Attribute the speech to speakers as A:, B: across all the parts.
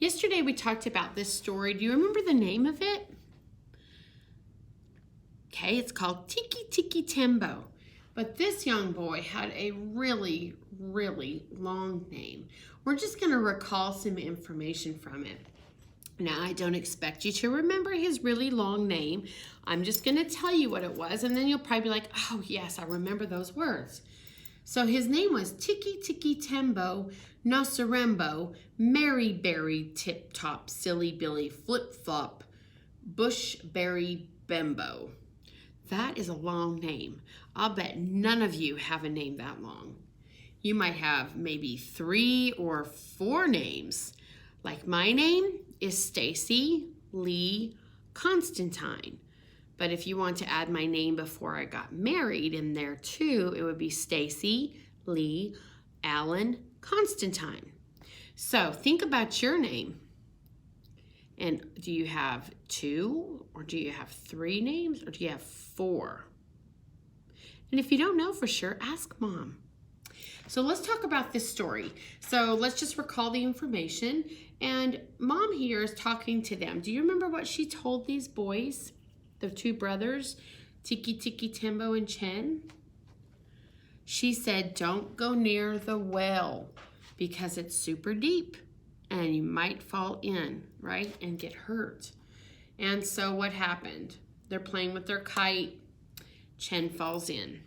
A: Yesterday we talked about this story. Do you remember the name of it? Okay, it's called Tikki Tembo. But this young boy had a really, really long name. We're just going to recall some information from it. Now, I don't expect you to remember his really long name. I'm just going to tell you what it was, and then you'll probably be like, oh, yes, I remember those words. So his name was Tikki Tembo, Nosarembo, Mary Berry, Tip Top, Silly Billy, Flip Flop, Bushberry Bembo. That is a long name. I'll bet none of you have a name that long. You might have maybe 3 or 4 names. Like my name is Stacy Lee Constantine. But if you want to add my name before I got married in there too, it would be Stacy Lee Allen Constantine. So think about your name. And do you have 2 or do you have 3 names or do you have 4? And if you don't know for sure, ask Mom. So let's talk about this story. So let's just recall the information. And Mom here is talking to them. Do you remember what she told these boys, the 2 brothers, Tikki, Tembo, and Chen? She said, don't go near the well because it's super deep and you might fall in, right, and get hurt. And so what happened? They're playing with their kite. Chen falls in.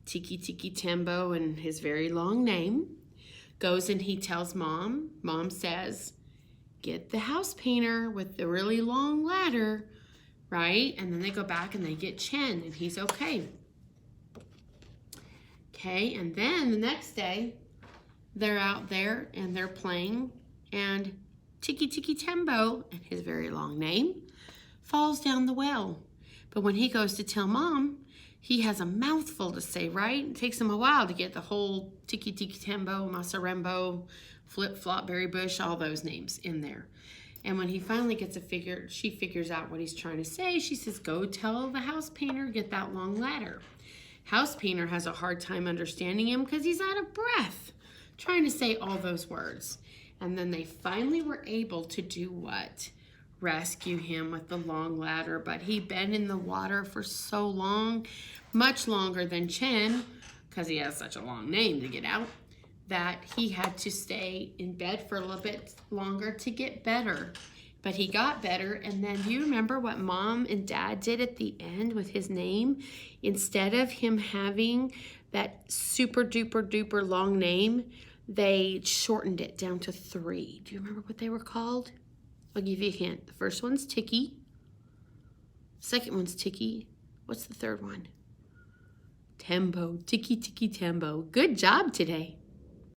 A: Tikki Tembo, and his very long name, goes and he tells Mom. Mom says, get the house painter with the really long ladder, right? And then they go back and they get Chen, and he's okay. Okay, and then the next day, they're out there and they're playing, and Tikki Tembo, and his very long name, falls down the well. But when he goes to tell Mom, he has a mouthful to say, right? It takes him a while to get the whole Tikki Tembo, Masarembo, Flip Flop, Berry Bush, all those names in there. And when he finally gets she figures out what he's trying to say. She says, go tell the house painter, get that long ladder. House painter has a hard time understanding him because he's out of breath trying to say all those words. And then they finally were able to do what? Rescue him with the long ladder, but he'd been in the water for so long, much longer than Chen, because he has such a long name to get out, that he had to stay in bed for a little bit longer to get better. But he got better, and then do you remember what Mom and Dad did at the end with his name? Instead of him having that super duper long name, they shortened it down to 3. Do you remember what they were called? I'll give you a hint. The first one's Tikki. Second one's Tikki. What's the third one? Tembo. Tikki Tembo. Good job today.